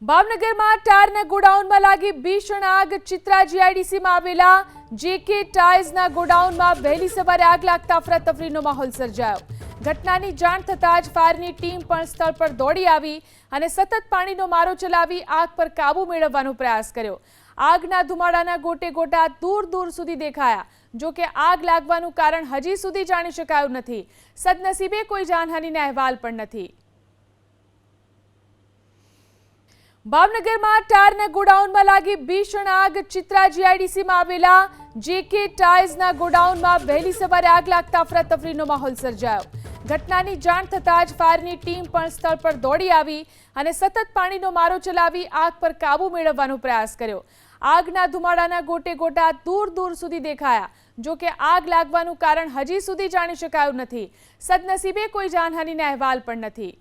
ભાવનગરમાં ટાયરના ગોડાઉનમાં લાગી ભીષણ આગ। ચિત્રા જીઆઈડીસીમાં આવેલા જેકે ટાયર્સના ગોડાઉનમાં વહેલી સવારે આગ લાગતા અફરાતફરીનો માહોલ સર્જાયો। ઘટનાની જાણ થતાં જ ફાયરની ટીમ પણ સ્થળ પર દોડી આવી અને સતત પાણીનો મારો ચલાવી આગ પર કાબુ મેળવવાનો પ્રયાસ કર્યો। આગના ધુમાડાના ગોટે ગોટા દૂર દૂર સુધી દેખાયા। જો કે આગ લાગવાનું કારણ હજી સુધી જાણી શકાયું નથી। સદનસીબે કોઈ જાનહાનિના અહેવાલ પણ નથી। ભાવનગરમાં ટાયરના ગોડાઉનમાં લાગી ભીષણ આગ। ચિત્રા જીઆઈડીસીમાં આવેલા જેકે ટાયર્સના ગોડાઉનમાં વહેલી સવારે આગ લાગતા અફરાતફરીનો માહોલ સર્જાયો। ઘટનાની જાણ થતાં જ ફાયરની ટીમ પણ સ્થળ પર દોડી આવી અને સતત પાણીનો મારો ચલાવી આગ પર કાબુ મેળવવાનો પ્રયાસ કર્યો। આગના ધુમાડાના ગોટે ગોટા દૂર દૂર સુધી દેખાયા। જો કે આગ લાગવાનું કારણ હજી સુધી જાણી શકાયું નથી। સદનસીબે કોઈ જાનહાનિના અહેવાલ પણ નથી।